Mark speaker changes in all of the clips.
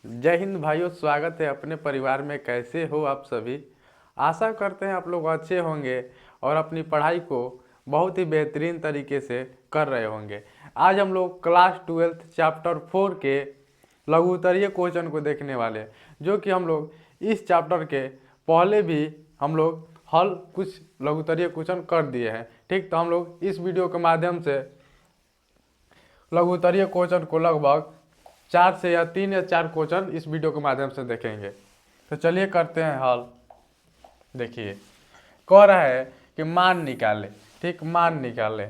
Speaker 1: जय हिंद भाइयों, स्वागत है अपने परिवार में। कैसे हो आप सभी? आशा करते हैं आप लोग अच्छे होंगे और अपनी पढ़ाई को बहुत ही बेहतरीन तरीके से कर रहे होंगे। आज हम लोग क्लास 12 चैप्टर 4 के लघु उत्तरीय क्वेश्चन को देखने वाले हैं, जो कि हम लोग इस चैप्टर के पहले भी हम लोग हल कुछ लघु उत्तरीय क्वेश्चन कर दिए हैं। ठीक, तो हम लोग इस वीडियो के माध्यम से लघु उत्तरीय क्वेश्चन को लगभग 3 या 4 क्वेश्चन इस वीडियो के माध्यम से देखेंगे। तो चलिए करते हैं हल। देखिए, कह रहा है कि मान निकाले। ठीक, मान निकाले।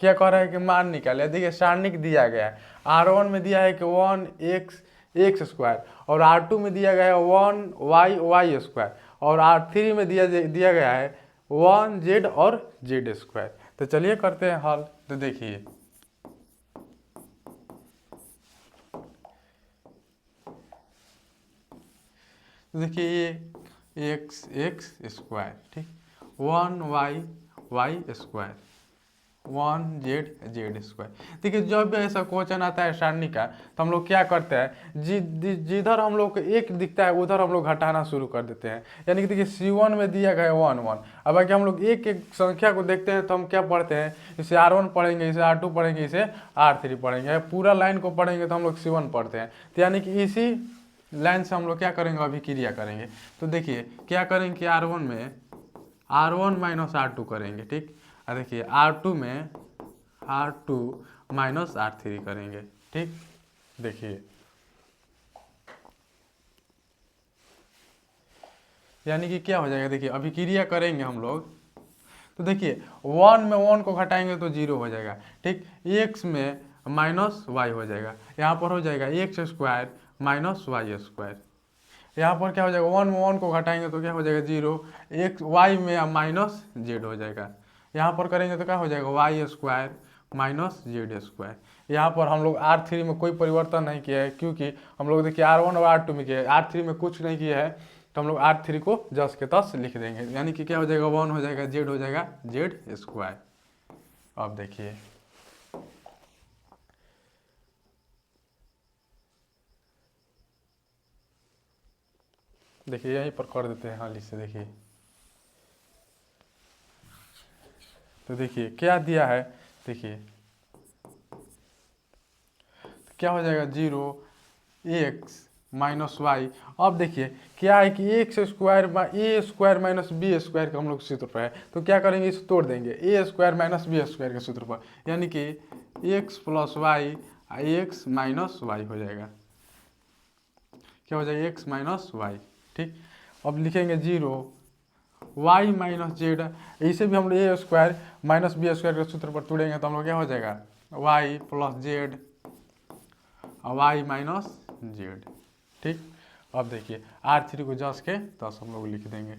Speaker 1: क्या कह रहा है कि मान निकाले? देखिए, सारणिक दिया गया है। R1 में दिया है कि 1x² और R2 में दिया गया है 1y² और R3 में दिया गया है 1z और z²। तो चलिए करते हैं हल। तो देखिए, ये x² ठीक, 1y² 1z² देखिए, जब भी ऐसा क्वेश्चन आता है सारणी का तो हम लोग क्या करते हैं, जिधर हम लोग को एक दिखता है उधर हम लोग घटाना शुरू कर देते हैं। यानी कि देखिए, C1 में दिया गया है 1 1। अब अगर हम लोग एक एक संख्या को देखते हैं तो हम क्या पढ़ते हैं, इसे R1 पढ़ेंगे, इसे R2 पढ़ेंगे, इसे R3 पढ़ेंगे। पूरा लाइन को पढ़ेंगे तो हम लोग C1 पढ़ते हैं। तो यानी कि इसी लाइन से हम लोग क्या करेंगे, अभिक्रिया करेंगे। तो देखिए क्या करेंगे कि R1 में R1 माइनस R2 करेंगे। ठीक, और देखिए R2 में R2 माइनस R3 करेंगे। ठीक, देखिए यानी कि क्या हो जाएगा, देखिए अभिक्रिया करेंगे हम लोग। तो देखिए 1 में 1 को घटाएंगे तो 0 हो जाएगा। ठीक, x में माइनस वाई हो जाएगा, यहाँ पर हो जाएगा x² माइनस y²। यहाँ पर क्या हो जाएगा, 1 में 1 को घटाएंगे तो क्या हो जाएगा 0, x y में माइनस z हो जाएगा। यहाँ पर करेंगे तो क्या हो जाएगा y² माइनस z²। यहाँ पर हम लोग R3 में कोई परिवर्तन नहीं किया है, क्योंकि हम लोग देखिए R1 और R2 में किया है, R3 में कुछ नहीं किया है। तो हम लोग R3 को जस के तस लिख देंगे। यानी कि क्या हो जाएगा, 1 हो जाएगा, z हो जाएगा z²। अब देखिए यहीं पर कर देते हैं हल इसे। देखिए, तो देखिए क्या दिया है, देखिए क्या हो जाएगा 0x माइनस वाई। अब देखिए क्या है कि a² माइनस b² का हम लोग सूत्र पर है, तो क्या करेंगे, इसे तोड़ देंगे a² माइनस b² के सूत्र पर। यानी कि x plus y x minus y हो जाएगा। क्या हो जाएगा, x माइनस वाई। ठीक, अब लिखेंगे 0 y माइनस जेड। इसे भी हम लोग a² माइनस b² के सूत्र पर तोड़ेंगे तो हम लोग क्या हो जाएगा y plus Z y minus z. ठीक, अब देखिए R3 को जस के तस हम लोग लिख देंगे।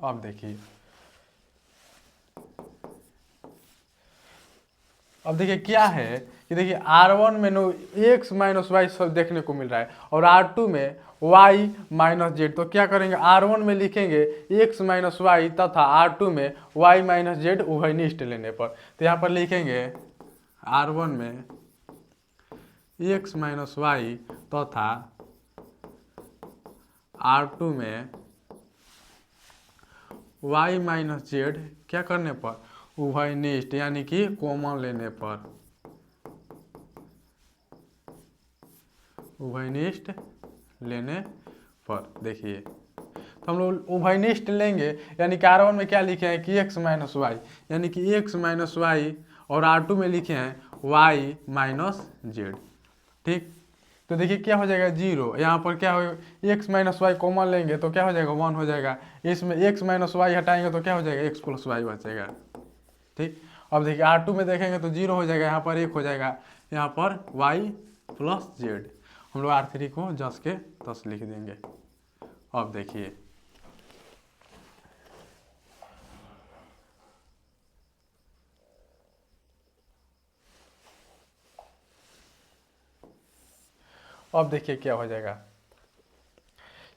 Speaker 1: अब देखिए क्या है कि देखिए R1 में नो x माइनस वाई सब देखने को मिल रहा है और R2 में y माइनस जेड। तो क्या करेंगे, R1 में लिखेंगे x माइनस वाई तथा R2 में y माइनस जेड उभयनिष्ठ लेने पर। तो यहाँ पर लिखेंगे R1 में x माइनस वाई तथा R2 में y माइनस जेड क्या करने पर, उभयनिष्ठ यानी कि कॉमन लेने पर, उभयनिष्ठ लेने पर। देखिए तो हम लोग उभयनिष्ठ लेंगे, यानी कि R1 में क्या लिखे हैं कि x माइनस वाई, यानी कि x माइनस वाई, और R2 में लिखे हैं y माइनस जेड। ठीक, तो देखिए क्या हो जाएगा 0, यहाँ पर क्या हो, x माइनस वाई कॉमन लेंगे तो क्या हो जाएगा 1 हो जाएगा। इसमें x माइनस वाई हटाएंगे तो क्या हो जाएगा, x प्लस वाई बचेगा। ठीक, अब देखिए R2 में देखेंगे तो 0 हो जाएगा, यहाँ पर 1 हो जाएगा, यहाँ पर y प्लस जेड। हम लोग R3 को जस के तस लिख देंगे। अब देखिए क्या हो जाएगा,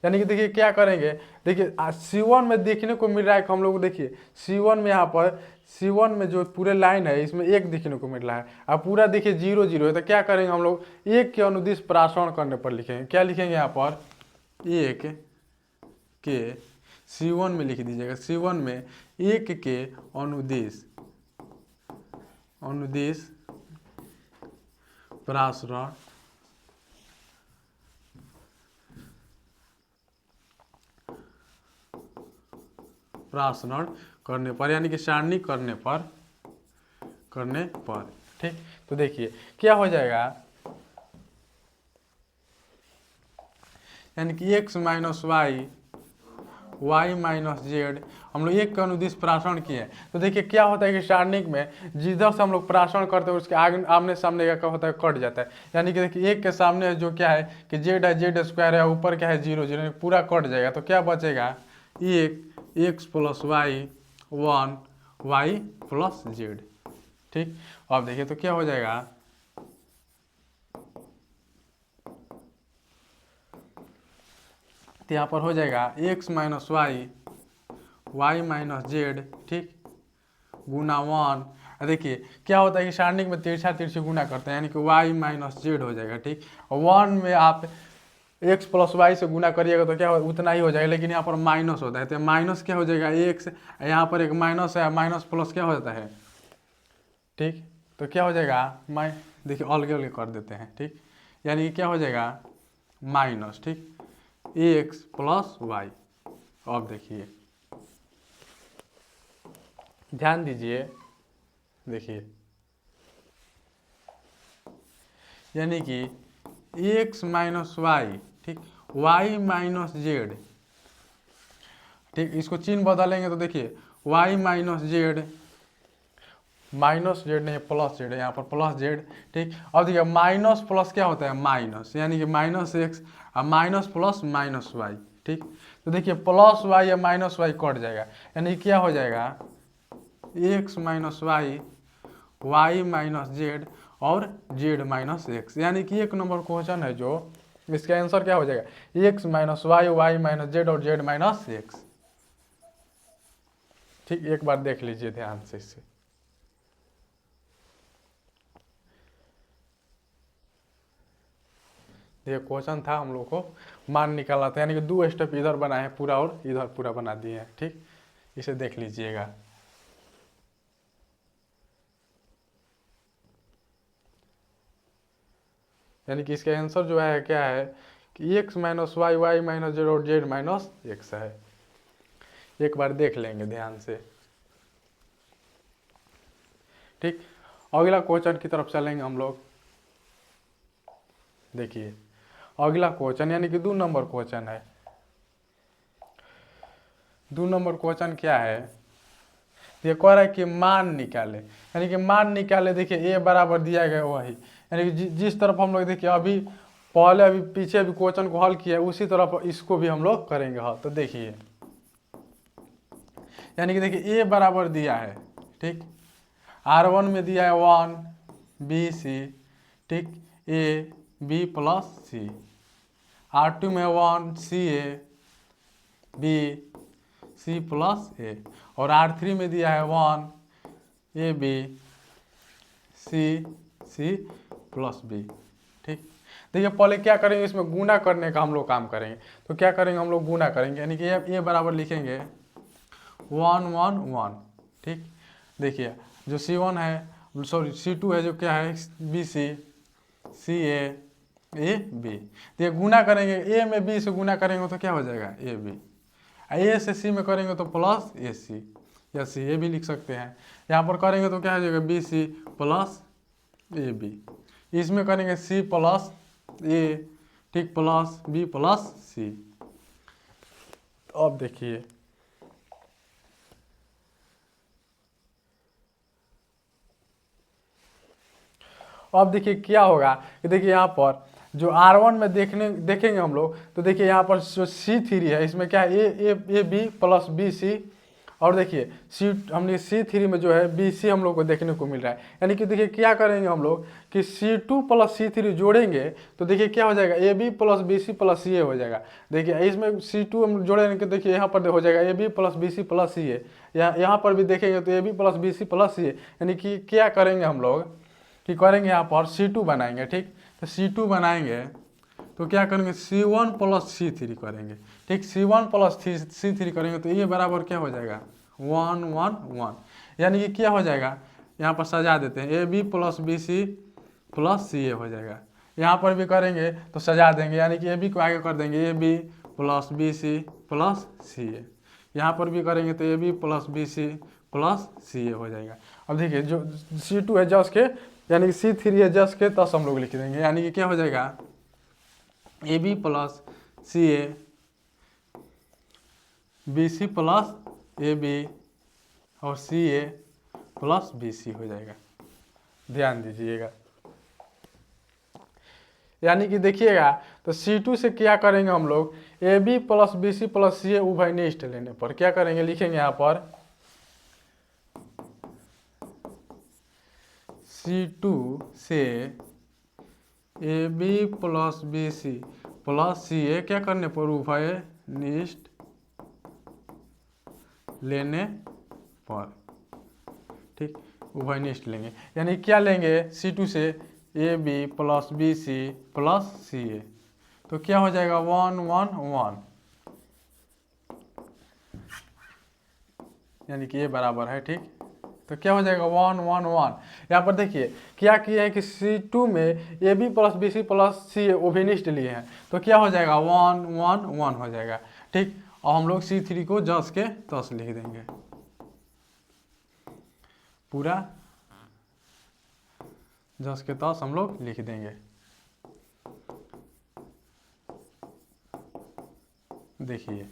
Speaker 1: यानी कि देखिए क्या करेंगे, देखिए C1 में देखने को मिल रहा है कि हम लोग देखिए C1 में यहाँ पर C1 में जो पूरे लाइन है इसमें 1 दिखने को मिल रहा है, अब पूरा देखिए 0 0 है, तो क्या करेंगे हम लोग 1 के अनुदिश प्रासरण करने पर लिखेंगे। क्या लिखेंगे यहाँ पर 1 के C1 में लिख दीजिएगा, C1 में 1 के अनुदिश प्रासरण करने पर, यानी कि सारणी करने पर ठीक। तो देखिए क्या हो जाएगा, यानी कि x minus y minus Z, हम लोग 1 का अनुदिश प्रासरण किए। तो देखिए क्या होता है कि सारणिक में जिधर से हम लोग प्रासरण करते हैं उसके आगे आमने सामने का क्या होता है, कट जाता है। यानी कि देखिए 1 के सामने जो क्या है कि जेड है, जेड स्क्वायर है, ऊपर क्या है 0 0, पूरा कट जाएगा। तो क्या बचेगा 1 x plus y 1 y plus z, ठीक। अब देखिए तो क्या हो जाएगा, तो यहाँ पर हो जाएगा x minus y minus z, ठीक, गुना 1। देखिए क्या होता है कि सारणिक में तिरछा तिरछी गुना करते हैं, यानी कि y माइनस जेड हो जाएगा, ठीक। और 1 में आप x प्लस वाई से गुना करिएगा तो क्या हो, उतना ही हो जाएगा, लेकिन यहाँ पर माइनस होता है, तो माइनस क्या हो जाएगा x, यहाँ पर एक माइनस है, माइनस प्लस क्या हो जाता है, ठीक। तो क्या हो जाएगा देखिए अलग अलग कर देते हैं, ठीक, यानी कि क्या हो जाएगा माइनस, ठीक, x प्लस वाई। अब देखिए ध्यान दीजिए, देखिए यानी कि x माइनस वाई, ठीक, y माइनस जेड, ठीक, इसको चिन्ह बदलेंगे तो देखिए y minus Z, minus Z नहीं प्लस जेड है, यहाँ पर प्लस जेड, ठीक। अब देखिए माइनस प्लस क्या होता है माइनस, यानी कि माइनस एक्स, और माइनस प्लस माइनस वाई, ठीक। तो देखिए प्लस वाई या माइनस वाई कट जाएगा, यानी क्या हो जाएगा x minus y minus z और जेड माइनस एक्स, यानी कि 1 नंबर क्वेश्चन है जो इसका आंसर क्या हो जाएगा x minus y minus z और जेड माइनस एक्स, ठीक। एक बार देख लीजिए ध्यान से इसे, ये क्वेश्चन था, हम लोग को मान निकालना था, यानी कि 2 स्टेप इधर बनाए हैं पूरा और इधर पूरा बना दिए हैं, ठीक। इसे देख लीजिएगा, यानी कि इसका आंसर जो है क्या है कि x minus y minus z और जेड माइनस एक्स है। एक बार देख लेंगे ध्यान से, ठीक। अगला क्वेश्चन की तरफ चलेंगे हम लोग। देखिए अगला क्वेश्चन यानी कि 2 नंबर क्वेश्चन है। 2 नंबर क्वेश्चन क्या है, ये कह रहा है कि मान निकाले, यानी कि मान निकाले। देखिए a बराबर दिया गया वही, यानी कि जिस तरफ हम लोग देखिए अभी पीछे अभी क्वेश्चन को हल किया है उसी तरफ इसको भी हम लोग करेंगे हल। तो देखिए यानी कि देखिए a बराबर दिया है, ठीक, R1 में दिया है 1 BC, ठीक, a b plus C, R2 में 1 CA b C plus a, और R3 में दिया है 1 AB C प्लस b, ठीक। देखिए पहले क्या करेंगे, इसमें गुना करने का हम लोग काम करेंगे। तो क्या करेंगे हम लोग गुना करेंगे, यानी कि a बराबर लिखेंगे 1 1 1, ठीक। देखिए जो C1 है सॉरी C2 है जो क्या है BC CA AB, तो गुना करेंगे a में b से गुना करेंगे तो क्या हो जाएगा AB, a से c में करेंगे तो प्लस AC या CA भी लिख सकते हैं। यहाँ पर करेंगे तो क्या हो जाएगा BC प्लस AB, इसमें करेंगे C प्लस A, ठीक, प्लस B प्लस C। तो अब देखिए अब देखिए क्या होगा कि देखिए यहाँ पर जो R1 में देखेंगे हम लोग, तो देखिए यहाँ पर जो C3 है इसमें क्या है A B plus B C और देखिए हमने C3 में जो है BC हम लोग को देखने को मिल रहा है। यानी कि देखिए क्या करेंगे हम लोग कि C2 प्लस C3 जोड़ेंगे तो देखिए क्या हो जाएगा, AB plus BC plus CA हो जाएगा। देखिए इसमें C2 हम जोड़ेंगे, देखिए यहाँ पर हो जाएगा AB plus BC plus CA। यहाँ पर भी देखेंगे तो AB plus BC plus CA। यानी कि क्या करेंगे हम लोग कि करेंगे यहाँ पर C2 बनाएंगे। ठीक, तो C2 बनाएंगे तो क्या करेंगे C1 प्लस C3 करेंगे। ठीक, C1 प्लस C3 करेंगे तो ये बराबर क्या हो जाएगा 1 1 1। यानी कि क्या हो जाएगा, यहाँ पर सजा देते हैं AB plus BC plus CA हो जाएगा। यहाँ पर भी करेंगे तो सजा देंगे, यानी कि AB को आगे कर देंगे AB plus BC plus CA। यहाँ पर भी करेंगे तो AB plus BC plus CA हो जाएगा। अब देखिए जो C2 है जस के, यानी कि C3 है जस के तस हम लोग लिख देंगे। यानी कि क्या हो जाएगा AB plus CA BC plus AB और CA प्लस BC हो जाएगा। ध्यान दीजिएगा, यानी कि देखिएगा तो C2 से क्या करेंगे हम लोग AB plus BC plus CA उभयनिष्ठ लेने पर क्या करेंगे, लिखेंगे यहाँ पर C2 से AB plus BC plus CA क्या करने पर उभयनिष्ठ लेने पर। ठीक, उभयनिष्ठ लेंगे, यानी क्या लेंगे C2 से AB plus BC plus CA तो क्या हो जाएगा 1 1 1। यानी कि ये बराबर है। ठीक, तो क्या हो जाएगा 1 1 1। यहाँ पर देखिए क्या किया है कि C2 में AB plus BC plus CA उभयनिष्ठ लिए हैं तो क्या हो जाएगा 1 1 1 हो जाएगा। ठीक, और हम लोग C3 को जस के तस लिख देंगे, पूरा जस के तस हम लोग लिख देंगे। देखिए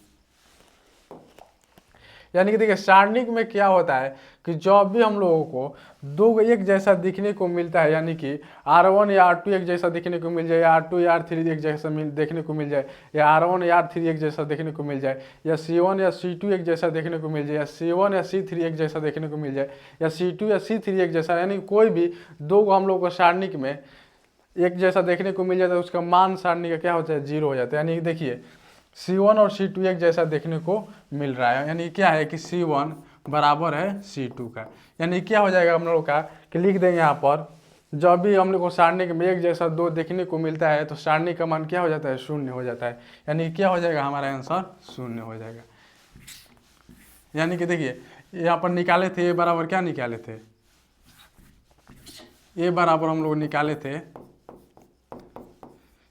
Speaker 1: यानी कि देखिए सारणिक में क्या होता है कि जब भी हम लोगों को दो एक जैसा दिखने को मिलता है, यानी कि R1 या R2 एक जैसा दिखने को मिल जाए, या R2 या R3 एक जैसा देखने को मिल जाए, या R1 या R3 एक जैसा देखने को मिल जाए, या C1 या C2 एक जैसा देखने को मिल जाए, या C1 या C3 एक जैसा देखने को मिल जाए, या C2 या C3 एक जैसा, यानी कोई भी दो हम लोग को सारणिक में एक जैसा देखने को मिल जाता है उसका मान सारणी का क्या होता है 0 हो जाता है। यानी देखिए C1 और C2 एक जैसा देखने को मिल रहा है, यानी क्या है कि C1 बराबर है C2 का। यानी क्या हो जाएगा हम लोग का कि लिख देंगे यहाँ पर जब भी हम लोग को सारणी में एक जैसा दो देखने को मिलता है तो सारणी का मान क्या हो जाता है 0 हो जाता है। यानी क्या हो जाएगा हमारा आंसर 0 हो जाएगा। यानी कि देखिए यहाँ पर निकाले थे, ये बराबर क्या निकाले थे, ये बराबर हम लोग निकाले थे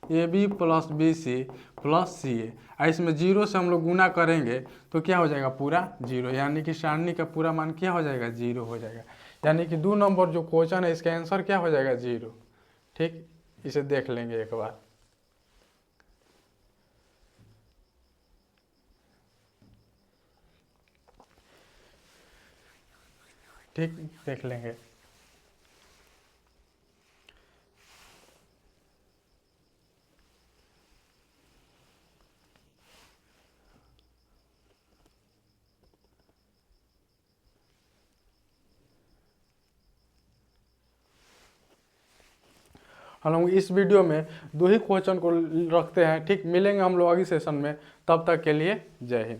Speaker 1: AB plus BC plus CA। इसमें 0 से हम लोग गुना करेंगे तो क्या हो जाएगा पूरा 0, यानी कि सारणी का पूरा मान क्या हो जाएगा 0 हो जाएगा। यानी कि 2 नंबर जो क्वेश्चन है इसका आंसर क्या हो जाएगा 0। ठीक, इसे देख लेंगे एक बार। ठीक, देख लेंगे। हम लोग इस वीडियो में 2 ही क्वेश्चन को रखते हैं। ठीक, मिलेंगे हम लोग अगली सेशन में, तब तक के लिए जय हिंद।